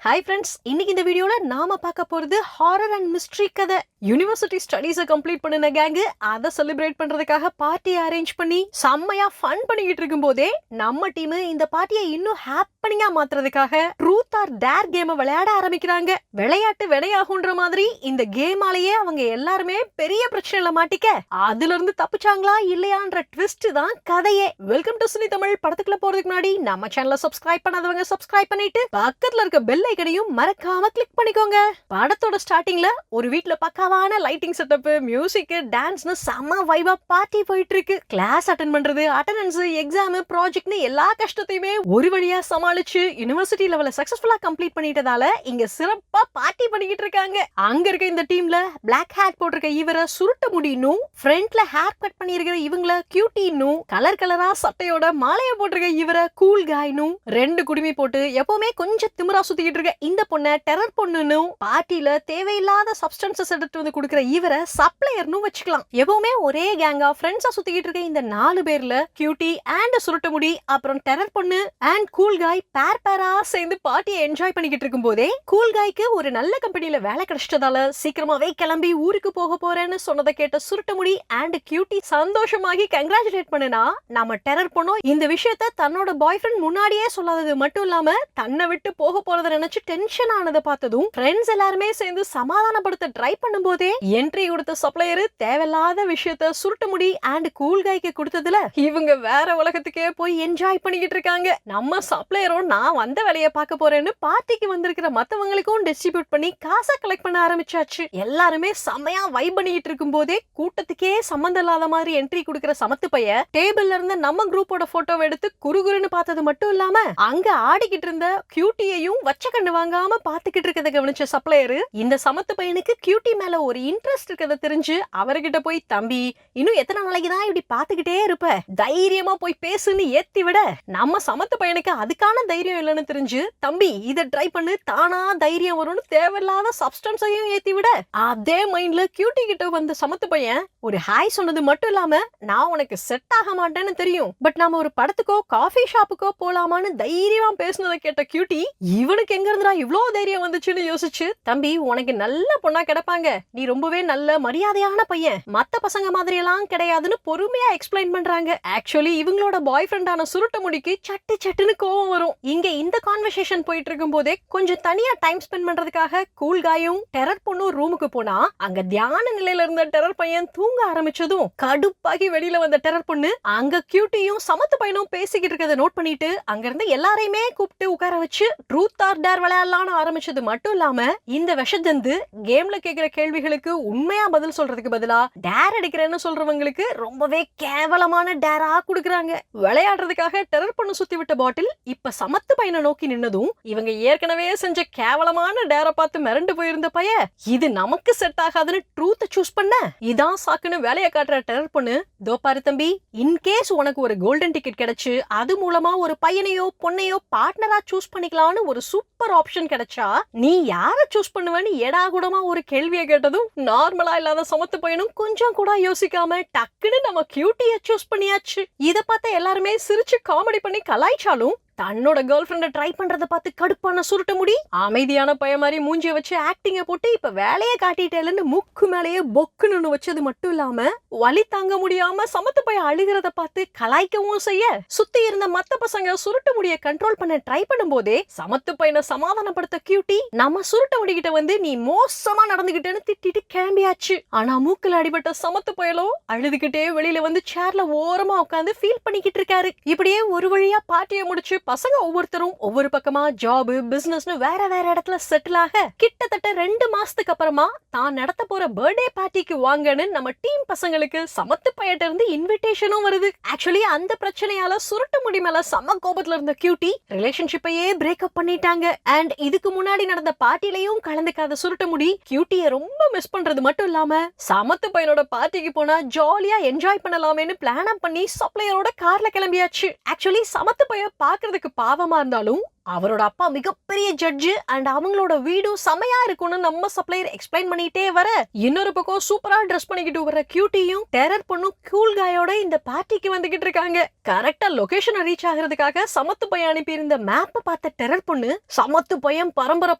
Hi friends, இன்னைக்கு இந்த வீடியோல நாம பார்க்க போறது ஹாரர் அண்ட் மிஸ்ட்ரி கதை. யூனிவர்சிட்டி ஸ்டடீஸை கம்ப்ளீட் பண்ணின கேங்கு அதை செலிப்ரேட் பண்றதுக்காக பார்ட்டியை அரேஞ்ச் பண்ணி செம்மையா ஃபன் பண்ணிக்கிட்டு இருக்கும் போதே நம்ம டீம் இந்த பார்ட்டியை இன்னும் ஹாப்பனிங்கா மாத்துறதுக்காக ட்ரூத் ஆர் டேர் கேமை விளையாட ஆரம்பிக்கிறாங்க. விளையாட்டு வினையாகுன்ற மாதிரி இந்த கேமாலேயே அவங்க எல்லாருமே பெரிய பிரச்சனைல மாட்டிக்க அதுல இருந்து தப்பிச்சாங்களா இல்லையான்ற ட்விஸ்ட் தான் கதையே. Welcome to Cini Tamil. படத்துக்குள்ள போறதுக்கு முன்னாடி நம்ம சேனலை சப்ஸ்கிரைப் பண்ணாதவங்க சப்ஸ்கிரைப் பண்ணிட்டு பக்கத்துல இருக்க பெல் ஐக்கனையும் மறக்காம கிளிக் பண்ணிக்கோங்க. படத்தோட ஸ்டார்டிங்ல ஒரு வீட்ல பக்காவான லைட்டிங் செட்டப், மியூசிக், டான்ஸ்னு செம வைபா பார்ட்டி போயிட்டு இருக்கு. கிளாஸ் அட்டெண்ட் பண்றது, அட்டெண்டன்ஸ், எக்ஸாம், ப்ராஜெக்ட்னு எல்லா கஷ்டத்தையுமே ஒரு வழியா சமாளிச்சு யுனிவர்சிட்டி லெவல்ல சக்சஸ்ஃபுல்லா கம்ப்ளீட் பண்ணிட்டதால இங்க சிறப்பா பார்ட்டி பண்ணிக்கிட்டு இருக்காங்க. அங்க இருக்க இந்த டீம்ல பிளாக் ஹேட் போட்டிருக்க இவரை சுருட்ட முடியும், ஃப்ரண்ட்ல ஹேர் கட் பண்ணிருக்கிற இவங்கள கியூட்டின்னும், கலர் கலரா சட்டையோட மாலைய போட்டிருக்க இவரை கூல் காய்னும், ரெண்டு குடுமி போட்டு எப்பவுமே கொஞ்சம் திமிரா சுத்திக்கிட்டு இருக்க இந்த பொண்ண டெரர் பொண்ணுன்னு, பார்ட்டில தேவையில்லாத சப்ஸ்டன்சஸ் எடுத்து வந்து கொடுக்கிற இவரை சப்ளையர்னு வச்சுக்கலாம். எப்பவுமே ஒரே கேங்கா ஃப்ரெண்ட்ஸா சுத்திக்கிட்டு இருக்க இந்த 4 பேர்ல கியூட்டி அண்ட் சுருட்ட முடி அப்புறம் டெரர் பொண்ணு அண்ட் கூல் காய் பேரா சேர்ந்து பார்ட்டியை என்ஜாய் பண்ணிக்கிட்டு இருக்கும் போதே கூல் காய்க்கு ஒரு நல்ல கம்பெனில வேலை கிடைச்சதால சீக்கிரமாவே கிளம்பி ஊருக்கு போக போறேன்னு சொன்னதை கேட்ட சுருட்ட முடி அண்ட் கியூட்டி சந்தோஷமாகி கங்க்ராச்சுலேட் பண்ணுனா, நம்ம டெரர் பொண்ணோ இந்த விஷயத்த தன்னோட பாய் ஃப்ரெண்ட் முன்னாடியே சொல்லாதது மட்டும் இல்லாம தன்னை விட்டு போக போறத நினைச்சு டென்ஷன் ஆனதை பார்த்ததும் ஃப்ரெண்ட்ஸ் எல்லாருமே சேர்ந்து சமாதானப்படுத்த ட்ரை பண்ணும்போதே என்ட்ரி கொடுத்த சப்ளையர் தேவையில்லாத விஷயத்த சுருட்ட முடி அண்ட் கூல் காய்க்கு கொடுத்ததுல இவங்க வேற உலகத்துக்கே போய் என்ஜாய் பண்ணிக்கிட்டு இருக்காங்க. நம்ம சப்ளையரும் நான் வந்த வேலையை பார்க்க போறேன்னு பார்ட்டிக்கு வந்திருக்கிற மத்தவங்களுக்கும் டிஸ்ட்ரிபியூட் பண்ணி காசை கலெக்ட் பண்ண ஆரம்பிச்சாச்சு. எல்லாருமே செம்மையா வைப் பண்ணிட்டு இருக்கும் போதே கூட்டத்துக்கே சம்பந்தம் இல்லாத மாதிரி என்ட்ரி கொடுக்கிற சமத்து பைய டேபிள்ல இருந்த நம்ம குரூப்போட போட்டோவை எடுத்து குறுகுறுன்னு பார்த்தது மட்டும் இல்லாம அங்க ஆடிக்கிட்டு இருந்த கியூட்டியையும் வச்ச கண்ணு வாங்காம பாத்துக்கிட்டு இருக்கதை கவனிச்ச சப்ளையர் இந்த சமத்து பையனுக்கு கியூட்டி மேல ஒரு இன்ட்ரெஸ்ட் இருக்கதை தெரிஞ்சு அவர்கிட்ட போய், தம்பி இன்னும் எத்தனை நாளைக்கு தான் இப்படி பாத்துக்கிட்டே இருப்ப, தைரியமா போய் பேசுன்னு ஏத்தி விட நம்ம சமத்து பையனுக்கு அதுக்கான தைரியம் இல்லைன்னு தெரிஞ்சு, தம்பி இதை ட்ரை பண்ணு தானா தைரியம் வரும்னு தேவையில்லாத சப்ஸ்டன்ஸையும் ஏத்தி விட அதே மைண்ட்ல கியூட்டி கிட்ட வந்த சமத்து பையன் ஒரு ஹாய் சொன்னது மட்டும் இல்லாம, நான் உனக்கு செட் ஆக மாட்டேன்னு தெரியும், பட் நாம ஒரு படத்துக்கோ காஃபி ஷாப்புக்கோ போலாமான்னு தைரியமா பேசுனதை கேட்ட கியூட்டி இவனுக்கு எங்க இருந்துடா இவ்ளோ தைரியம் வந்துச்சுன்னு யோசிச்சு, தம்பி உனக்கு நல்ல பொண்ணா கிடைப்பாங்க, நீ ரொம்பவே நல்ல மரியாதையான பையன், மத்த பசங்க மாதிரி எல்லாம் கிடையாதுன்னு பொறுமையா எக்ஸ்பிளைன் பண்றாங்க. ஆக்சுவலி இவங்களோட பாய் ஃப்ரெண்டான சுருட்ட முடிக்கு சட்டு சட்டுன்னு கோவம் வரும். இங்க இந்த கான்வர்சேஷன் போயிட்டு இருக்கும் போதே கொஞ்சம் தனியா டைம் ஸ்பெண்ட் பண்றதுக்காக கூல் காயும் டெரர் பொண்ணும் ரூமுக்கு போனா அங்க தியான நிலையில இருந்த டெரர் பையன் தூங்க ஆரம்பிச்சதும் கடுப்பாகி வெளியில வந்த டெரர் பொண்ணு அங்க கியூட்டியும் சமத்து பையனும் பேசிக்கிட்டு இருக்கதை நோட் பண்ணிட்டு அங்க இருந்து எல்லாரையுமே கூப்பிட்டு உட்கார வச்சு ட்ரூத் ஆர் டேர் விளையாடலான்னு ஆரம்பிச்சது மட்டும் இல்லாம இந்த விஷஜந்து கேம்ல கேக்குற கேள்விகளுக்கு உண்மையா பதில் சொல்றதுக்கு பதிலா டேர் அடிக்கிறேன்னு சொல்றவங்களுக்கு ரொம்பவே கேவலமான டேரா குடுக்குறாங்க. விளையாடுறதுக்காக டெரர் பண்ணு சுத்தி விட்ட பாட்டில் இப்ப சமத்து பையனை நோக்கி நின்னதும் இவங்க ஏற்கனவே செஞ்ச கேவலமான டேரை பார்த்து மிரண்டு போயிருந்த பைய இது நமக்கு செட் ஆகாதுன்னு ட்ரூத் சூஸ் பண்ண இதான் சாக்குன்னு வேலையை காட்டுற டெரர் பொண்ணு, தோ பாரு தம்பி, இன்கேஸ் உனக்கு ஒரு கோல்டன் டிக்கெட் கிடைச்சு அது மூலமா ஒரு பையனையோ பொண்ணையோ பார்ட்னரா சூஸ் பண்ணிக்கலாம்னு ஒரு சூப்பர் ஆப்ஷன் கிடைச்சா நீ யார சூஸ் பண்ணுவேன்னு ஏடா கூடமா ஒரு கேள்வியை கேட்டதும் நார்மலா இல்லாத சமத்து பையனும் கொஞ்சம் கூட யோசிக்காம டக்குன்னு நம்ம கியூட்டிய சூஸ் பண்ணியாச்சு. இத பார்த்த எல்லாருமே சிரிச்சு காமெடி பண்ணி கலாய்ச்சாலும் தன்னோட கேர்ள் ஃப்ரெண்ட ட்ரை பண்றத பார்த்து கடுப்பான சுருட்ட முடி அமைதியான பைய மாதிரி மூஞ்சிய வச்சு ஆக்டிங்க போட்டு இப்ப வேலையை காட்டிட்டேன்னு முக்கு மேலேயே பொக்குன்னு வச்சது மட்டும் இல்லாம வலி தாங்க முடியாம சமத்து பைய அழுகிறத பார்த்து கலாய்க்கவும் செய்ய சுத்தி இருந்த மத்த பசங்க சுருட்ட முடிய கண்ட்ரோல் பண்ண ட்ரை பண்ணும் போதே சமத்து பையனை சமாதானப்படுத்த கியூட்டி நம்ம சுருட்ட முடிகிட்ட வந்து நீ மோசமா நடந்துகிட்டேன்னு திட்டிட்டு கிளம்பியாச்சு. ஆனா மூக்குல அடிபட்ட சமத்து பயலோ அழுதுகிட்டே வெளியில வந்து சேர்ல ஓரமா உட்காந்து ஃபீல் பண்ணிக்கிட்டு இருக்காரு. இப்படியே ஒரு வழியா பார்ட்டியை முடிச்சு பசங்க ஒவ்வொருத்தரும் ஒவ்வொரு பக்கமா ஜாப் பிசினஸ்னு வேற வேற இடத்துல செட்டில் ஆக கிட்டத்தட்ட 2 மாசத்துக்கு அப்புறமா தான் நடத்த போற பர்த்டே பார்ட்டிக்கு வாங்கன்னு நம்ம டீம் பசங்களுக்கு சமத்து பையிட்ட இருந்து இன்விடேஷனும் வருது. ஆக்சுவலி அந்த பிரச்சனையால சுருட்ட முடி மேல சம கோபத்துல இருந்த கியூட்டி ரிலேஷன்ஷிப்பையே பிரேக்கப் பண்ணிட்டாங்க. அண்ட் இதுக்கு முன்னாடி நடந்த பார்ட்டிலையும் கலந்துக்காத சுருட்ட முடி கியூட்டியை ரொம்ப மிஸ் பண்றது மட்டும் இல்லாம சமத்து பையனோட பார்ட்டிக்கு போனா ஜாலியா என்ஜாய் பண்ணலாமேன்னு பிளான் பண்ணி சப்ளையரோட கார்ல கிளம்பியாச்சு. ஆக்சுவலி சமத்து பைய பாக்குறதுக்கு பாவமா இருந்தாலும் அவரோட அப்பா மிகப்பெரிய ஜட்ஜு அண்ட் அவங்களோட வீடும் செமையா இருக்கும்னு நம்ம சப்ளையர் எக்ஸ்பிளைன் பண்ணிட்டே வர, இன்னொரு பக்கம் சூப்பரா ட்ரெஸ் பண்ணிக்கிட்டு வர கியூட்டியும் டெரர் பொண்ணும் கூல் காயோட இந்த பார்ட்டிக்கு வந்துகிட்டு இருக்காங்க. கரெக்டா லொகேஷன் ரீச் ஆகிறதுக்காக சமத்து பையன் அனுப்பி இருந்த மேப்பை பார்த்த டெரர் பொண்ணு, சமத்து பையன் பரம்பரை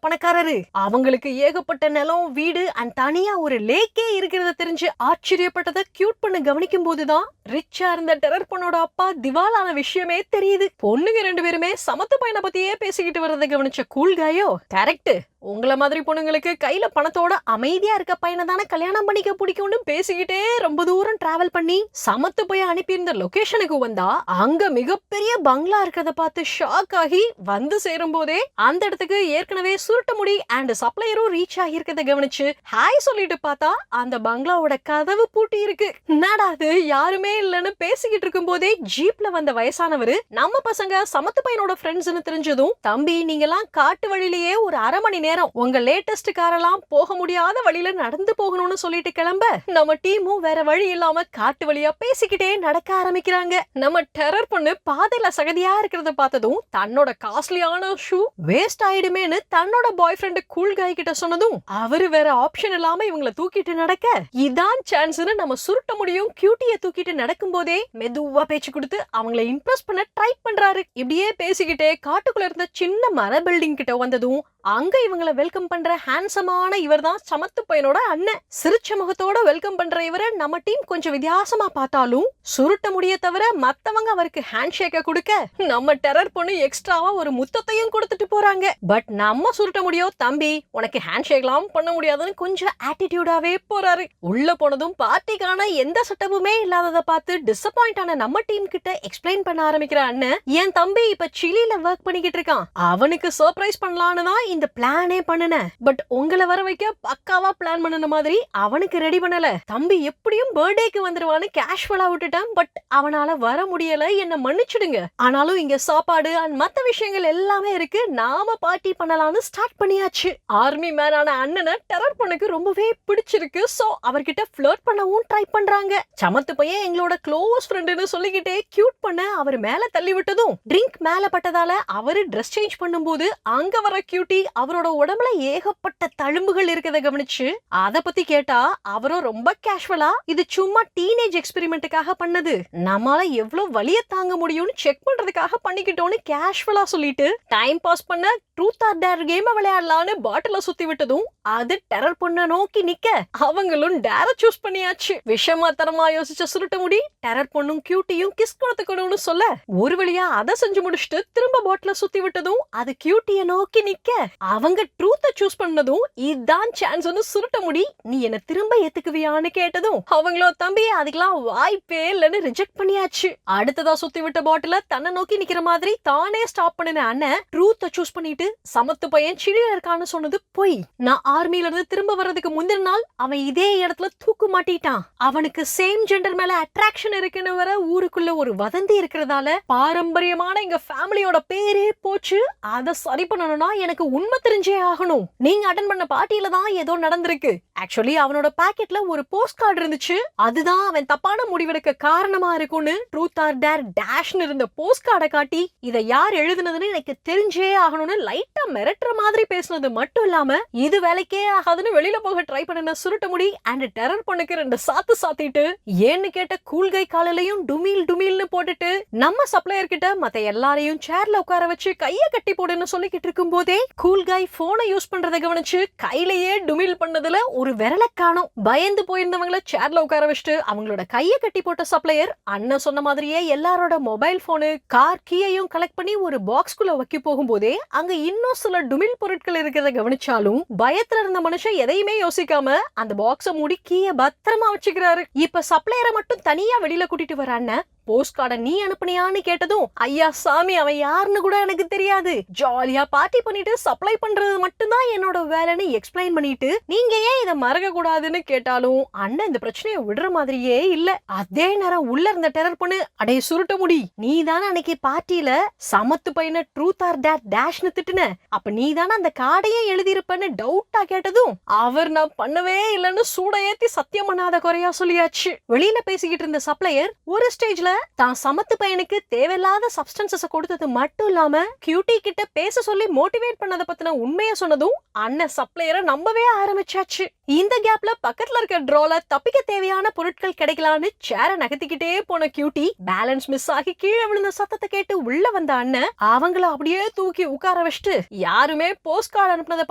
பணக்காரரு, அவங்களுக்கு ஏகப்பட்ட நிலம் வீடு அண்ட் தனியா ஒரு லேக்கே இருக்கிறத தெரிஞ்சு ஆச்சரியப்பட்டதை கியூட் பொண்ணு கவனிக்கும் போதுதான் ரிச்சா இருந்த டெரர் பொண்ணோட அப்பா திவாலான விஷயமே தெரியுது. பொண்ணுங்க 2 பேருமே சமத்து பையனை பத்தியே பேசிக்கிட்டு வர்றதை கவனிச்ச கூல் காயோ, கரெக்ட், உங்களை மாதிரி பொண்ணுங்களுக்கு கையில பணத்தோட அமைதியா இருக்க பையனை தானே கல்யாணம் பண்ணிக்க பிடிக்கும்னு பேசிக்கிட்டே ரொம்ப தூரம் டிராவல் பண்ணி சமத்து பையன் அனுப்பியிருந்த லொகேஷனுக்கு வந்தா அங்க மிகப்பெரிய பங்களா இருக்கிறத பார்த்து ஷாக் ஆகி வந்து சேரும் போதே அந்த இடத்துக்கு ஏற்கனவே சுருட்ட முடி அண்ட் சப்ளையரும் ரீச் ஆகியிருக்கிறத கவனிச்சு ஹாய் சொல்லிட்டு பார்த்தா அந்த பங்களாவோட கதவு பூட்டி இருக்கு. என்னடா அது யாருமே இல்லன்னு பேசிக்கிட்டு இருக்கும் போதே ஜீப்ல வந்த வயசானவரு நம்ம பசங்க சமத்து பையனோட ஃப்ரெண்ட்ஸ்னு தெரிஞ்சதும், தம்பி நீங்கெல்லாம் காட்டு வழியிலேயே ஒரு அரை மணி நேரம் உங்க லேட்டஸ்ட் காரெல்லாம் போக முடியாத வழியில நடந்து போகணும்னு சொல்லிட்டு கிளம்ப நம்ம டீமும் வேற வழி இல்லாம காட்டு வழியா பேசிக்கிட்டே நடக்க ஆரம்பிக்கிறாங்க. நம்ம டெரர் பொண்ணு பாதையில சகதியா இருக்கிறத பார்த்ததும் தன்னோட காஸ்ட்லியான ஷூ வேஸ்ட் ஆயிடுமேன்னு தன்னோட பாய் ஃப்ரெண்ட் கூல் காய் கிட்ட சொன்னதும் அவரு வேற ஆப்ஷன் இல்லாம இவங்கள தூக்கிட்டு நடக்க, இதான் சான்ஸ்னு நம்ம சுருட்ட முடியும் கியூட்டிய தூக்கிட்டு நடக்கும் போதே மெதுவா பேச்சு கொடுத்து அவங்கள இம்ப்ரெஸ் பண்ண ட்ரை பண்றாரு. இப்படியே பேசிக்கிட்டே காட்டுக்குள்ள இருந்த சின்ன மர பில்டிங் கிட்ட வந்ததும் அங்க இவங்கள வெல்கம் பண்ற ஹேண்ட்ஸமான இவர் தான் சமத்து பையனோட அண்ணன். சிரிச்ச முகத்தோட வெல்கம் பண்ற இவரை நம்ம டீம் கொஞ்சம் வித்தியாசமா பார்த்தாலும் சுருட்ட முடிய தவிர மத்தவங்க அவருக்கு ஹேண்ட் ஷேக்க கொடுக்க நம்ம டெரர் பொண்ணு எக்ஸ்ட்ராவா ஒரு முத்தத்தையும் கொடுத்துட்டு போறாங்க. பட் நம்ம சுருட்ட முடியோ, தம்பி உனக்கு ஹேண்ட் ஷேக்லாம் பண்ண முடியாதுன்னு கொஞ்சம் ஆட்டிடியூடாவே போறாரு. உள்ள போனதும் பார்ட்டிக்கான எந்த செட்டப்புமே இல்லாததை பார்த்து டிசப்பாயிண்ட் ஆன நம்ம டீம் கிட்ட எக்ஸ்பிளைன் பண்ண ஆரம்பிக்கிற அண்ணன், என் தம்பி இப்ப சிலில ஒர்க் பண்ணிக்கிட்டு இருக்கான், அவனுக்கு சர்ப்ரைஸ் பண்ணலான்னு தான் இந்த பிளானே பண்ணுன. பட் உங்களை வர வைக்க பக்காவா பிளான் பண்ணன மாதிரி அவனுக்கு ரெடி பண்ணல. தம்பி எப்படியும் பர்த்டேக்கு வந்துருவான்னு கேஷுவலா விட்டுட்டேன். பட் அவனால வர முடியல, என்ன மன்னிச்சிடுங்க. ஆனாலும் இங்க சாப்பாடு அண்ட் மத்த விஷயங்கள் எல்லாமே இருக்கு, நாம பார்ட்டி பண்ணலாம்னு ஸ்டார்ட் பண்ணியாச்சு. ஆர்மி மேனான அண்ணனை டெரர் பொண்ணுக்கு ரொம்பவே பிடிச்சிருக்கு. சோ அவர்கிட்ட ஃப்ளர்ட் பண்ணவும் ட்ரை பண்றாங்க. சமத்து பையன் எங்களோட க்ளோஸ் ஃப்ரெண்டுன்னு சொல்லிக்கிட்டே கியூட் பண்ண அவர் மேல தள்ளி விட்டதும் ட்ரிங்க் மேல பட்டதால அவரு ட்ரெஸ் சேஞ்ச் பண்ணும்போது அங்க வர கியூட்டி அவரோட உடம்புல ஏகப்பட்ட தழும்புகள் இருக்கிறத கவனிச்சு அத பத்தி கேட்டா அவரும் ரொம்ப கேஷுவலா, இது சும்மா டீனேஜ் எக்ஸ்பெரிமெண்ட்டுக்காக பண்ணது, நம்மால எவ்வளவு வலிய தாங்க முடியும்னு செக் பண்றதுக்காக பண்ணிக்கிட்டோன்னு கேஷுவலா சொல்லிட்டு டைம் பாஸ் பண்ண ட்ரூத் ஆர் டேர் கேம் விளையாடலான்னு பாட்டில சுத்தி விட்டதும் அது டெரர் பொண்ண நோக்கி நிக்க அவங்களும் டேர சூஸ் பண்ணியாச்சு. விஷமா தரமா யோசிச்ச சுருட்ட முடி டெரர் பொண்ணும் கியூட்டியும் கிஸ் கொடுத்துக்கணும்னு சொல்ல ஒரு வழியா அதை செஞ்சு முடிச்சுட்டு திரும்ப பாட்டில சுத்தி விட்டதும் அது கியூட்டிய நோக்கி நிக்க அவங்க ட்ரூத்த சூஸ் பண்ணதும் இதான் சான்ஸ்னு சுருட்ட முடி நீ என்ன திரும்ப ஏத்துக்குவியான்னு கேட்டதும் அவங்களோ, தம்பி அதுக்கெல்லாம் வாய்ப்பே இல்லன்னு ரிஜெக்ட் பண்ணியாச்சு. அடுத்ததா சுத்தி விட்ட பாட்டில தன்னை நோக்கி நிக்கிற மாதிரி தானே ஸ்டாப் பண்ணின அண்ணன் ட்ரூத்த சூஸ் பண்ணிட்டு சமத்து பையன் சிலியா இருக்கான்னு சொன்னது பொய். நான் ஆர்மில இருந்து திரும்ப வர்றதுக்கு முந்தின நாள் அவன் இதே இடத்துல தூக்கு மாட்டிட்டான். அவனுக்கு சேம் ஜெண்டர் மேல அட்ராக்ஷன் இருக்குன்னு வர ஊருக்குள்ள ஒரு வதந்தி இருக்கிறதால பாரம்பரியமான எங்க ஃபேமிலியோட பேரே போச்சு. அதை சரி பண்ணணும்னா எனக்கு உண்மை தெரிஞ்சே ஆகணும். நீங்க அட்டெண்ட் பண்ண பார்ட்டியில தான் ஏதோ நடந்திருக்கு. ஆக்சுவலி அவனோட பாக்கெட்ல ஒரு போஸ்ட் கார்டு இருந்துச்சு, அதுதான் அவன் தப்பான முடிவெடுக்க காரணமா இருக்கும்னு ட்ரூத் ஆர் டேர் டேஷ்னு இருந்த போஸ்ட் கார்டை காட்டி இதை யார் எழுதுனதுன்னு எனக்கு தெரிஞ்சே ஆகணும்னு லைட்டா மிரட்டுற மாதிரி பேசினது மட்டும் இல்லாம இது வேலைக்கே ஆகாதுன்னு வெளியில போக ட்ரை பண்ணின சுருட்ட முடி அண்ட் டெரர் பொண்ணுக்கு 2 சாத்து சாத்திட்டு ஏன்னு கேட்ட கூல்கை காலையிலையும் டுமீல் டுமீல்னு போட்டுட்டு நம்ம சப்ளையர் கிட்ட மத்த எல்லாரையும் சேர்ல உட்கார வச்சு கைய கட்டி போடுன்னு சொல்லிக்கிட்டு இருக்கும் போதே கூல்காய் போனை யூஸ் பண்றதை கவனிச்சு கையிலேயே டுமில் பண்ணதுல ஒரு விரலை காணோம். பயந்து போயிருந்தவங்கள சேர்ல உட்கார வச்சுட்டு அவங்களோட கைய கட்டி போட்ட சப்ளையர் அண்ணன் சொன்ன மாதிரியே எல்லாரோட மொபைல் போனு கார் கீயையும் கலெக்ட் பண்ணி ஒரு பாக்ஸ்குள்ள வைக்க போகும்போதே அங்க இன்னும் சில டுமில் பொருட்கள் இருக்கிறத கவனிச்சாலும் பயத்துல இருந்த மனுஷன் எதையுமே யோசிக்காம அந்த பாக்ஸ மூடி கீய பத்திரமா வச்சுக்கிறாரு. இப்ப சப்ளையரை மட்டும் தனியா வெளியில கூட்டிட்டு வர அண்ணன் போஸ்ட் கார்டை நீ அனுப்புனியான்னு கேட்டதும், ஐயா சாமி அவன் யாருன்னு கூட எனக்கு தெரியாது, ஜாலியா பார்ட்டி பண்ணிட்டு சப்ளை பண்றது மட்டும்தான் என்னோட வேலைன்னு எக்ஸ்பிளைன் பண்ணிட்டு நீங்க ஏன் இதை மறக்க கூடாதுன்னு கேட்டாலும் அண்ணன் இந்த பிரச்சனையை விடுற மாதிரியே இல்ல. அதே நேரம் உள்ள இருந்த டெரர் பொண்ணு, அடைய சுருட்ட முடி நீ தானே அன்னைக்கு பார்ட்டியில சமத்து பையனை ட்ரூத் ஆர் டேர் டேஷ்னு திட்டுன, அப்ப நீ தானே அந்த கார்டையே எழுதியிருப்பன்னு டவுட்டா கேட்டதும் அவர் நான் பண்ணவே இல்லைன்னு சூட ஏத்தி சத்தியம் பண்ணாத குறையா சொல்லியாச்சு. வெளியில பேசிக்கிட்டு இருந்த சப்ளையர் ஒரு ஸ்டேஜ்ல தான் சமத்து பையனுக்கு தேவையில்லாத சப்ஸ்டன்சஸ் கொடுத்தது மட்டும் இல்லாம கியூட்டி கிட்ட பேச சொல்லி மோட்டிவேட் பண்ணத பத்தின உண்மையை சொன்னதும் அண்ணன் சப்ளையரை நம்பவே ஆரம்பிச்சாச்சு. இந்த கேப்ல பக்கத்துல இருக்க ட்ரால தப்பிக்க தேவையான பொருட்கள் கிடைக்கலான்னு சேர நகர்த்திக்கிட்டே போன கியூட்டி பேலன்ஸ் மிஸ் ஆகி கீழே விழுந்த சத்தத்தை கேட்டு உள்ள வந்த அண்ணன் அவங்கள அப்படியே தூக்கி உட்கார வச்சுட்டு யாருமே போஸ்ட் கார்டு அனுப்புனத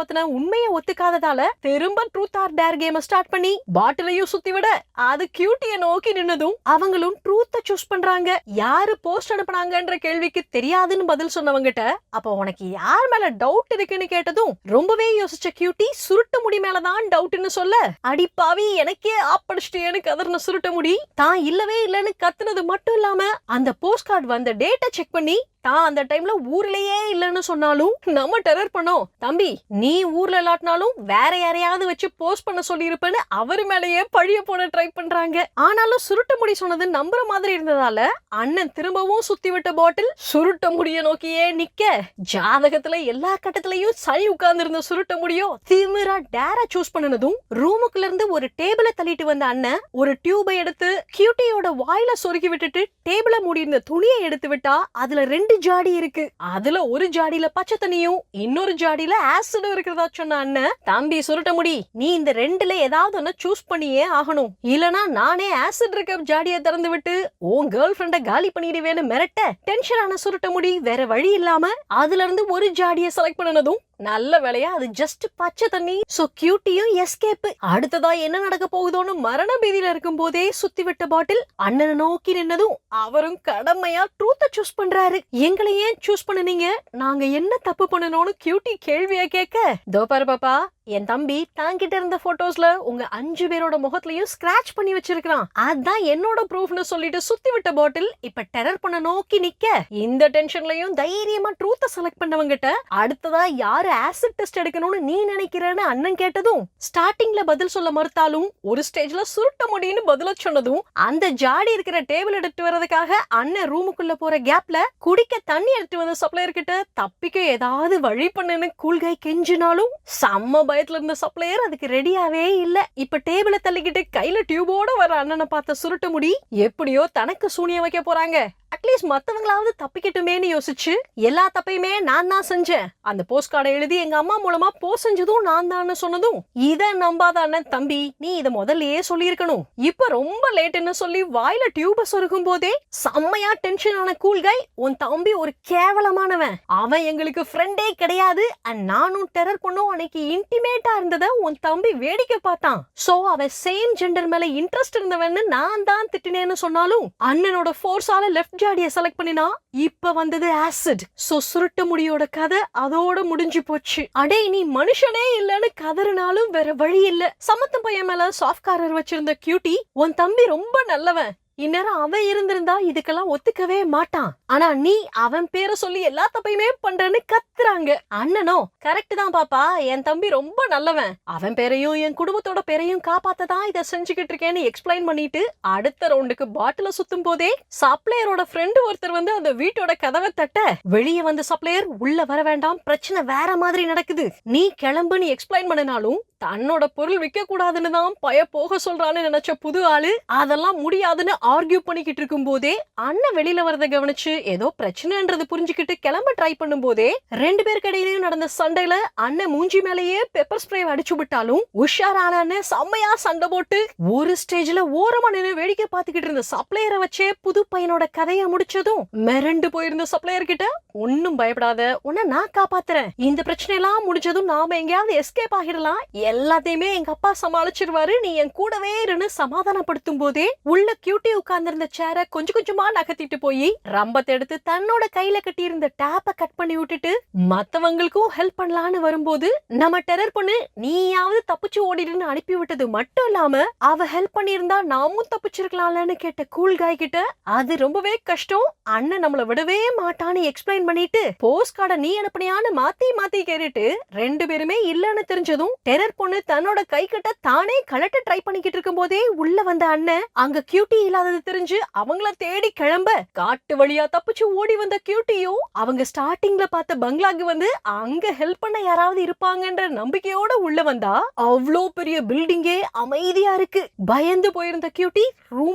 பத்தின உண்மையை ஒத்துக்காததால திரும்ப truth or dare game start பண்ணி பாட்டிலையும் சுத்தி விட அது கியூட்டிய நோக்கி நின்னதும் அவங்களும் ட்ரூத்த சூஸ் பண்றாங்க. யாரு போஸ்ட் அனுப்புனாங்கன்ற கேள்விக்கு தெரியாதுன்னு பதில் சொன்னவங்கிட்ட அப்ப உனக்கு யார் மேல டவுட் இருக்குன்னு கேட்டதும் ரொம்பவே யோசிச்ச கியூட்டி சுருட்ட முடி மேலதான் டவுட்னு சொல்ல, அடிப்பாவி எனக்கே ஆப்படிச்சிட்டேன்னு கதர்ன சுருட்ட முடி தான் இல்லவே இல்லன்னு கத்துனது மட்டும் இல்லாம அந்த போஸ்ட் கார்டு வந்த டேட்டை செக் பண்ணி தான் அந்த டைம்ல ஊர்லயே இல்லன்னு சொன்னாலும் நம்ம டெரர் பண்ணோம். தம்பி நீ ஊர்ல இல்லாட்டினாலும் வேற யாரையாவது வச்சு போஸ்ட் பண்ண சொல்லி இருப்பேன்னு அவரு மேலேயே பழிய போட ட்ரை பண்றாங்க. ஆனாலும் சுருட்ட முடி சொன்னது நம்புற மாதிரி இருந்ததால அண்ணன் திரும்பவும் சுத்தி விட்ட பாட்டில் சுருட்ட முடிய நோக்கியே நிக்க ஜாதகத்துல எல்லா கட்டத்திலயும் சளி உட்கார்ந்து இருந்த சுருட்ட முடியோ திமிரா டேர சூஸ் பண்ணனதும் ரூமுக்குள்ள இருந்து ஒரு டேபிள தள்ளிட்டு வந்த அண்ணன் ஒரு டியூபை எடுத்து கியூட்டியோட வாயில சொருகி விட்டுட்டு டேபிள மூடி இருந்த துணியை எடுத்து விட்டா அதுல 2 ஜாடி இருக்கு. அதுல ஒரு ஜாடியில பச்சை தண்ணியும் இன்னொரு ஜாடியில ஆசிடும் இருக்கிறதா சொன்ன அண்ணன், தம்பி சுருட்ட முடி நீ இந்த 2ல ஏதாவது ஒன்னு சூஸ் பண்ணியே ஆகணும், இல்லனா நானே ஆசிட் இருக்க ஜாடியை திறந்து விட்டு உன் கேர்ள் ஃப்ரெண்ட காலி பண்ணிடுவேன்னு மிரட்ட டென்ஷனான சுருட்ட முடி வேற வழி இல்லாம அதுல இருந்து ஒரு ஜாடியை செலக்ட் பண்ணனதும் நல்ல வேலையா அது ஜஸ்ட் பச்சை தண்ணி. சோ கியூட்டியும் எஸ்கேப். அடுத்ததா என்ன நடக்க போகுதோன்னு மரண பீதியில இருக்கும் போதே சுத்தி விட்ட பாட்டில் அண்ணனை நோக்கி நின்னதும் அவரும் கடமையா ட்ரூத்த சூஸ் பண்றாரு. எங்களை ஏன் சூஸ் பண்ணுனீங்க, நாங்க என்ன தப்பு பண்ணணும்னு கியூட்டி கேள்வியா கேட்க, தோ பாரு பாப்பா என் தம்பி தாங்கிட்ட இருந்த போட்டோஸ்ல உங்க 5 பேரோட முகத்திலையும் ஸ்கிராச் பண்ணி வச்சிருக்கான், அதான் என்னோட ப்ரூஃப்னு சொல்லிட்டு சுத்தி விட்ட பாட்டில் இப்ப டெரர் பண்ண நோக்கி நிக்க இந்த டென்ஷன்லயும் தைரியமா ட்ரூத்த செலக்ட் பண்ணவங்கிட்ட அடுத்ததா யாரு ஆசிட் டெஸ்ட் எடுக்கணும்னு நீ நினைக்கிறேன்னு அண்ணன் கேட்டதும் ஸ்டார்டிங்ல பதில் சொல்ல மறுத்தாலும் ஒரு ஸ்டேஜ்ல சுருட்ட முடின்னு பதில சொன்னதும் அந்த ஜாடி இருக்கிற டேபிள் எடுத்து வரதுக்காக அண்ணன் ரூமுக்குள்ள போற கேப்ல குடிக்க தண்ணி எடுத்து வந்த சப்ளையர் கிட்ட தப்பிக்க ஏதாவது வழி பண்ணுன்னு கூல்காய் கெஞ்சினாலும் செம்ம பயத்துல இருந்த சப்ளையர் அதுக்கு ரெடியாவே இல்ல. இப்ப டேபிள தள்ளிக்கிட்டு கையில டியூபோட வர அண்ணனை பார்த்த சுருட்ட முடி எப்படியோ தனக்கு சூனியம் வைக்க போறாங்க, அட்லீஸ்ட் மத்தவங்களாவது தப்பிக்கட்டுமேன்னு யோசிச்சு எல்லா தப்பையுமே நான் தான் செஞ்சேன், அந்த போஸ்ட் கார்டை எழுதி எங்க அம்மா மூலமா போஸ்ட் செஞ்சதும் நான் தான் சொன்னதும் இத நம்பாத அண்ணன், தம்பி நீ இத முதல்லயே சொல்லியிருக்கணும், இப்ப ரொம்ப லேட்னு சொல்லி வாயில டியூப சொருகும் போதே செம்மையா டென்ஷன் ஆன கூல்காய், உன் தம்பி ஒரு கேவலமானவன், அவன் எங்களுக்கு ஃப்ரெண்டே கிடையாது, அண்ட் நானும் டெரர் பண்ணோம் அன்னைக்கு இன்டிமேட்டா இருந்தத உன் தம்பி வேடிக்கை பார்த்தான், சோ அவன் சேம் ஜெண்டர் மேல இன்ட்ரெஸ்ட் இருந்தவன்னு நான் தான் திட்டினேன்னு சொன்னாலும் அண்ணனோட ஃபோர்ஸால லெஃப்ட் ஜாடியை செலக்ட் பண்ணினா இப்ப வந்தது ஆசிட். சோ சுருட்ட முடியோட கதை அதோட முடிஞ்சு போச்சு. அடே நீ மனுஷனே இல்லன்னு கதறினாலும் வேற வழி இல்ல. சமத்து பையன் மேல சாஃப்ட் காரர் வச்சிருந்த கியூட்டி உன் தம்பி ரொம்ப நல்லவன், இந்நேரம் அவன் இருந்திருந்தா இதுக்கெல்லாம் ஒத்துக்கவே மாட்டான், ஆனா நீ அவன் பேரை சொல்லி எல்லா தப்பையுமே பண்றன்னு கத்துறாங்க. அண்ணனோ கரெக்ட் தான் பாப்பா, என் தம்பி ரொம்ப நல்லவன், அவன் பேரையும் என் குடும்பத்தோட பேரையும் காப்பாத்ததான் இதை செஞ்சுக்கிட்டு இருக்கேன்னு எக்ஸ்பிளைன் பண்ணிட்டு அடுத்த ரவுண்டுக்கு பாட்டில சுத்தும் போதே சப்ளையரோட ஃப்ரெண்டு ஒருத்தர் வந்து அந்த வீட்டோட கதவை தட்ட வெளியே வந்த சப்ளையர் உள்ள வர வேண்டாம், பிரச்சனை வேற மாதிரி நடக்குது, நீ கிளம்புன்னு எக்ஸ்பிளைன் பண்ணினாலும் தன்னோட பொருள் விற்க கூடாதுன்னு தான் பய போக சொல்றான்னு நினைச்ச புது ஆளு அதெல்லாம் முடியாதுன்னு ஆர்கியூ பண்ணிக்கிட்டு இருக்கும் போதே அண்ணன் வெளியில வரத கவனிச்சு ஏதோ பிரச்சனைன்றது புரிஞ்சுக்கிட்டு கிளம்ப ட்ரை பண்ணும் போதே 2 பேருக்கு இடையிலயும் நடந்த சண்டையில அண்ணன் மூஞ்சி மேலேயே பெப்பர் ஸ்ப்ரே அடிச்சு விட்டாலும் உஷாரான அண்ணன் செம்மையா சண்டை போட்டு ஒரு ஸ்டேஜ்ல ஓரமா நின்று வேடிக்கை பார்த்துக்கிட்டு இருந்த சப்ளையரை வச்சே புது பையனோட கதையை முடிச்சதும் மிரண்டு போயிருந்த சப்ளையர் கிட்ட ஒன்னும் பயப்படாத, உன்னை நான் காப்பாத்துறேன், இந்த பிரச்சனை எல்லாம் முடிச்சதும் நாம எங்கேயாவது எஸ்கேப் ஆகிடலாம், எல்லாத்தையுமே எங்க அப்பா சமாளிச்சிருவாரு, நீ என் கூடவே இருன்னு சமாதானப்படுத்தும் போதே உள்ள கியூட்டி உட்கார்ந்திருந்த சேரை கொஞ்சம் கொஞ்சமா நகர்த்திட்டு போய் ரம்பத்தை எடுத்து தன்னோட கையில கட்டி இருந்த டேப்பை கட் பண்ணி விட்டுட்டு மத்தவங்களுக்கும் ஹெல்ப் பண்ணலான்னு வரும்போது நம்ம டெரர் பண்ணு நீயாவது தப்பிச்சு ஓடிடுன்னு அனுப்பி விட்டது மட்டும் இல்லாம அவ ஹெல்ப் பண்ணியிருந்தா நாமும் தப்பிச்சிருக்கலாம்னு கேட்ட கூல் காய் கிட்ட அது ரொம்பவே கஷ்டம், அண்ணன் நம்மள விடவே மாட்டான்னு எக்ஸ்பிளைன் பண்ணிட்டு போஸ்ட் கார்டை நீ அனுப்பினியான்னு மாத்தி மாத்தி கேட்டுட்டு 2 பேருமே இல்ல இல்லன்னு தெரிஞ்சதும் டெரர் பொண்ணு தன்னோட கை கிட்ட தானே கலட்ட ட்ரை பண்ணிக்கிட்டு இருக்கும் போதே உள்ள வந்த அண்ணன் அங்க கியூட்டி இல்லாதது தெரிஞ்சு அவங்கள தேடி கிளம்ப காட்டு வழியா தப்பிச்சு ஓடி வந்த கியூட்டியும் அவங்க ஸ்டார்டிங்ல பார்த்த பங்களாக்கு வந்து அங்க ஹெல்ப் பண்ண யாராவது இருப்பாங்கன்ற நம்பிக்கையோட உள்ள வந்தா அவ்வளோ பெரிய பில்டிங்கே அமைதியா இருக்கு. பயந்து போயிருந்த கியூட்டி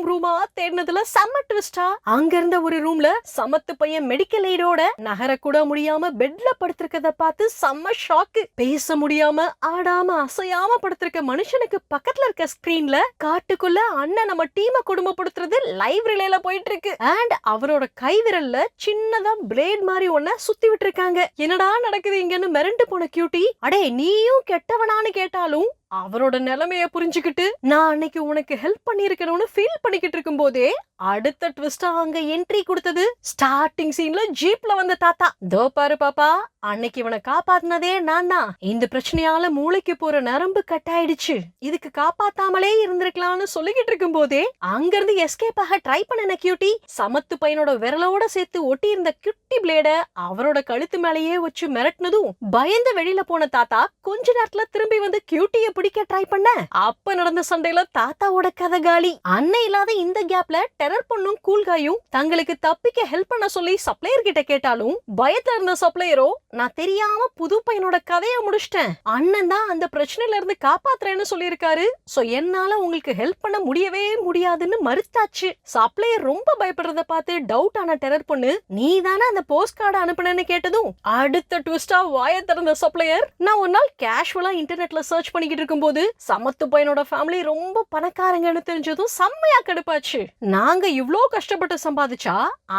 ரூமா தேடினதுல செம்ம ட்விஸ்டா அங்க இருந்த ஒரு ரூம்ல சமத்து பையன் மெடிக்கல் எய்டோட நகர கூட முடியாம பெட்ல படுத்திருக்கத பார்த்து செம்ம ஷாக்கு. பேச முடியாம ஆடாம அசையாம படுத்திருக்க மனுஷனுக்கு பக்கத்துல இருக்க ஸ்கிரீன்ல காட்டுக்குள்ள அண்ணன் நம்ம டீமை குடும்பப்படுத்துறது லைவ் ரிலேல போயிட்டு இருக்கு. அண்ட் அவரோட கை விரல்ல சின்னதா பிளேட் மாதிரி ஒன்ன சுத்தி விட்டு இருக்காங்க. என்னடா நடக்குது இங்கன்னு மிரண்டு போன கியூட்டி அடே நீயும் கெட்டவனான்னு கேட்டாலும் அவரோட நிலைமைய புரிஞ்சுக்கிட்டு நான் அன்னைக்கு உனக்கு ஹெல்ப் பண்ணிருக்கணும்னு ஃபீல் பண்ணிக்கிட்டு இருக்கும் போதே அடுத்த ட்விஸ்டா அங்க என்ட்ரி கொடுத்தது ஸ்டார்டிங் சீன்ல ஜீப்ல வந்த தாத்தா. தோ பாரு பாப்பா, அன்னைக்கு இவனை காப்பாத்தினதே நான் தான். இந்த பிரச்சனையால மூளைக்கு போற நரம்பு கட் ஆயிடுச்சு, இதுக்கு காப்பாத்தாமலே இருந்திருக்கலாம்னு சொல்லிக்கிட்டு இருக்கும் போதே அங்க இருந்து எஸ்கேப் ஆக ட்ரை பண்ண கியூட்டி சமத்து பையனோட விரலோட சேர்த்து ஒட்டி இருந்த குட்டி பிளேட அவரோட கழுத்து மேலேயே வச்சு மிரட்டினதும் பயந்து வெளியில போன தாத்தா கொஞ்ச நேரத்துல திரும்பி வந்து கியூட்டிய பிடிக்க ட்ரை பண்ண அப்ப நடந்த சண்டையில தாத்தாவோட கதை காலி. அண்ணன் இல்லாத இந்த கேப்ல டெரர் பொண்ணும் கூல்காயும் தங்களுக்கு தப்பிக்க ஹெல்ப் பண்ண சொல்லி சப்ளையர் கிட்ட கேட்டாலும் பயத்துல இருந்த சப்ளையரோ நான் தெரியாம புது பையனோட கதைய முடிச்சிட்டேன், அண்ணன் தான் அந்த பிரச்சனையில இருந்து காப்பாத்துறேன்னு சொல்லியிருக்காரு, சோ என்னால உங்களுக்கு ஹெல்ப் பண்ண முடியவே முடியாதுன்னு மறுத்தாச்சு. சப்ளையர் ரொம்ப பயப்படுறத பார்த்து டவுட் ஆன டெரர் பொண்ணு நீ தானே அந்த போஸ்ட் கார்டு அனுப்புனேன்னு கேட்டதும் அடுத்த ட்விஸ்டா வாய திறந்த சப்ளையர் நான் ஒரு நாள் கேஷுவலா இன்டர்நெட்ல சர்ச் பண்ணிக்கிட்டு இருக்கும்போது சமத்து பையனோட ஃபேமிலி ரொம்ப பணக்காரங்கன்னு தெரிஞ்சதும் செம்மையா கடுப்பாச்சு. நாங்க இவ்ளோ கஷ்டப்பட்டு சம்பாதிச்சா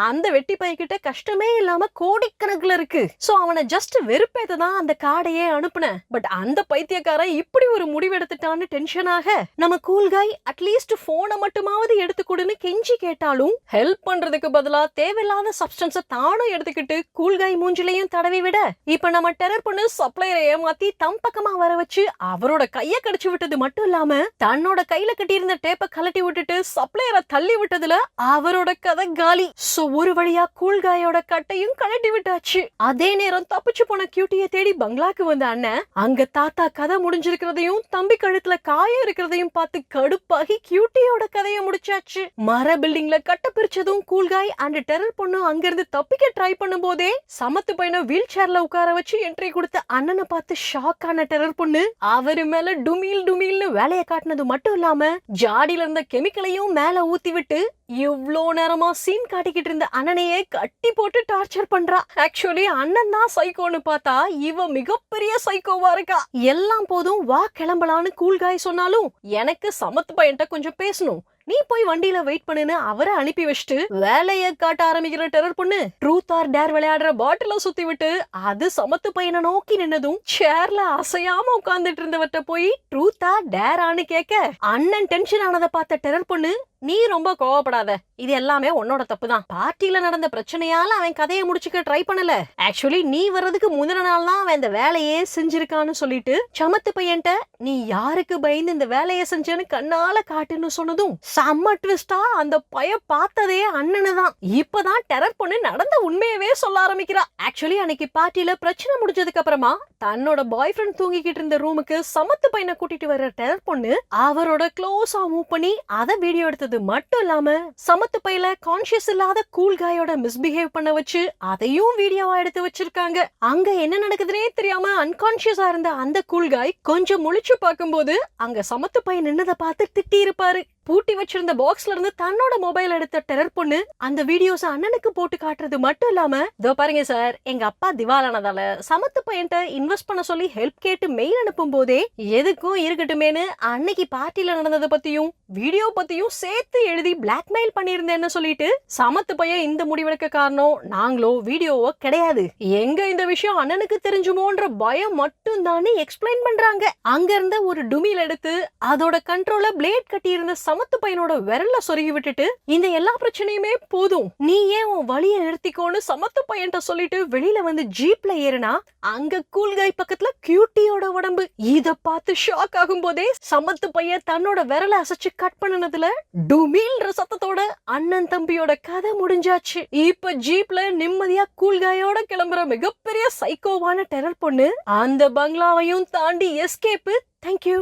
அந்த வெட்டி பையன்கிட்ட கஷ்டமே இல்லாம கோடிக்கணக்குல இருக்கு, சோ அவனை ஜஸ்ட் வெறுப்பேத்த தான் அந்த கார்டையே அனுப்புனேன். பட் அந்த பைத்தியக்காரன் இப்படி ஒரு முடிவு எடுத்துட்டான்னு டென்ஷனாக நம்ம கூல்காய் அட்லீஸ்ட் போனை மட்டுமாவது எடுத்துக்கூடுன்னு கெஞ்சி கேட்டாலும் ஹெல்ப் பண்றதுக்கு பதிலா தேவையில்லாத சப்ஸ்டன்ஸ தானும் எடுத்துக்கிட்டு கூல்காய் மூஞ்சிலையும் தடவி விட இப்ப நம்ம டெரர் பொண்ணு சப்ளையரை ஏமாத்தி தம் பக்கமா வர வச்சு அவரோட கைய கடிச்சு விட்டது மட்டும் இல்லாம தன்னோட கையில கட்டியிருந்த டேப்பை கலட்டி விட்டுட்டு சப்ளையரை தள்ளி விட்டதுல அவரோட கதை காலி. சோ ஒரு வழியா கூல்காயோட கட்டையும் கலட்டி விட்டாச்சு. அதே நேரம் தப்பிச்சு போன கியூட்டிய தேடி பங்களாக்கு வந்த அண்ணன் அங்க தாத்தா கதை முடிஞ்சிருக்கிறதையும் தம்பி கழுத்துல காயம் இருக்கிறதையும் பார்த்து கடுப்பாகி கியூட்டியோட கதைய முடிச்சாச்சு. மர பில்டிங்ல கட்ட பிரிச்சதும் கூல்காய் அண்ட் டெரர் பொண்ணு அங்கிருந்து தப்பிக்க ட்ரை பண்ணும் போதே சமத்து பையனை வீல் சேர்ல உட்கார வச்சு என்ட்ரி கொடுத்த அண்ணனை பார்த்து ஷாக் ஆன டெரர் பொண்ணு அவரு மேல டுமீல்னு வேலையை காட்டினது மட்டும் இல்லாம ஜாடியில இருந்த கெமிக்கலையும் மேல ஊத்தி விட்டு இவ்ளோ நேரமா சீன் காட்டிக்கிட்டு இருந்த அண்ணனையே கட்டி போட்டு டார்ச்சர் பண்றா. ஆக்சுவலி அண்ணன் தான் சைக்கோன்னு பார்த்தா இவ மிகப்பெரிய சைக்கோவா இருக்கா. எல்லாம் போதும் வா கிளம்பலான்னு கூல்காய் சொன்னாலும் எனக்கு சமத்து பையன்ட்ட கொஞ்சம் பேசணும், நீ போய் வண்டியில வெயிட் பண்ணுன்னு அவரை அனுப்பி வச்சுட்டு வேலைய காட்ட ஆரம்பிக்கிற டெரர் பொண்ணு ட்ரூத் ஆர் டேர் விளையாடுற பாட்டில சுத்தி விட்டு அது சமத்து பையனை நோக்கி நின்னதும் சேர்ல அசையாம உட்கார்ந்துட்டு இருந்தவர்கிட்ட போய் ட்ரூத்தா டேரான்னு கேட்க அண்ணன் டென்ஷன் ஆனதை பார்த்த டெரர் பொண்ணு நீ ரொம்ப கோவப்படாத, இது எல்லாமே உன்னோட தப்பு தான், பார்ட்டியில நடந்த பிரச்சனையால அவன் கதையை முடிச்சுக்க ட்ரை பண்ணல, ஆக்சுவலி நீ வர்றதுக்கு முந்தின நாள் தான் அவன் இந்த வேலையே செஞ்சிருக்கான்னு சொல்லிட்டு சமத்து பையன்ட்ட நீ யாருக்கு பயந்து இந்த வேலையை செஞ்சேன்னு கண்ணால காட்டுன்னு சொன்னதும் செம்ம ட்விஸ்டா அந்த பைய பார்த்ததே அண்ணனு தான். இப்பதான் டெரர் பொண்ணு நடந்த உண்மையவே சொல்ல ஆரம்பிக்கிறா. ஆக்சுவலி அன்னைக்கு பார்ட்டியில பிரச்சனை முடிஞ்சதுக்கு அப்புறமா தன்னோட பாய் ஃப்ரெண்ட் தூங்கிக்கிட்டு இருந்த ரூமுக்கு சமத்து பையனை கூட்டிட்டு வர்ற டெரர் பொண்ணு அவரோட க்ளோஸா மூவ் பண்ணி அதை வீடியோ எடுத்தது மட்டும் இல்லாம சமத்து பையில கான்சியஸ் இல்லாத கூல்காயோட மிஸ்பிஹேவ் பண்ண வச்சு அதையும் வீடியோவா எடுத்து வச்சிருக்காங்க. அங்க என்ன நடக்குதுன்னே தெரியாம அன்கான்சியஸா இருந்த அந்த கூல்காய் கொஞ்சம் முழிச்சு பார்க்கும்போது அங்க சமத்து பையன் நின்னதை பார்த்து திட்டி இருப்பாரு. பூட்டி வச்சிருந்த பாக்ஸ்ல இருந்து தன்னோட மொபைல் எடுத்த டெரர் பொண்ணு அந்த வீடியோஸ் அண்ணனுக்கு போட்டு காட்டுறது மட்டும் இல்லாம இதோ பாருங்க சார், எங்க அப்பா திவாலானதால சமத்து பையன்ட்ட இன்வெஸ்ட் பண்ண சொல்லி ஹெல்ப் கேட்டு மெயில் அனுப்பும் போதே எதுக்கும் இருக்கட்டுமேனு அன்னைக்கு பார்ட்டில நடந்ததை பத்தியும் வீடியோ பத்தியும் சேர்த்து எழுதி பிளாக்மெயில் பண்ணிருந்தேன்னு சொல்லிட்டு சமத்து பையன் இந்த முடிவெடுக்க காரணம் நாங்களோ வீடியோவோ கிடையாது, எங்க இந்த விஷயம் அண்ணனுக்கு தெரிஞ்சுமோன்ற பயம் மட்டும் தானே எக்ஸ்பிளைன் பண்றாங்க. அங்க இருந்த ஒரு டுமில் எடுத்து அதோட கண்ட்ரோல பிளேட் கட்டி இருந்த சமத்து பையனோட விரல்ல சொருகி விட்டுட்டு இந்த எல்லா பிரச்சனையுமே போதும், நீ ஏன் உன் வழியை நிறுத்திக்கோன்னு சமத்து பையன்ட்ட சொல்லிட்டு வெளியில வந்து ஜீப்ல ஏறினா அங்க கூல்காய் பக்கத்துல கியூட்டியோட உடம்பு. இத பார்த்து ஷாக் ஆகும் போதே சமத்து பையன் தன்னோட விரலை அசைச்சு கட் பண்ணனதுல டுமீல்ன்ற சத்தத்தோட அண்ணன் தம்பியோட கதை முடிஞ்சாச்சு. இப்ப ஜீப்ல நிம்மதியா கூல்காயோட கிளம்புற மிகப்பெரிய சைக்கோவான டெரர் பொண்ணு அந்த பங்களாவையும் தாண்டி எஸ்கேப். தேங்க்யூ.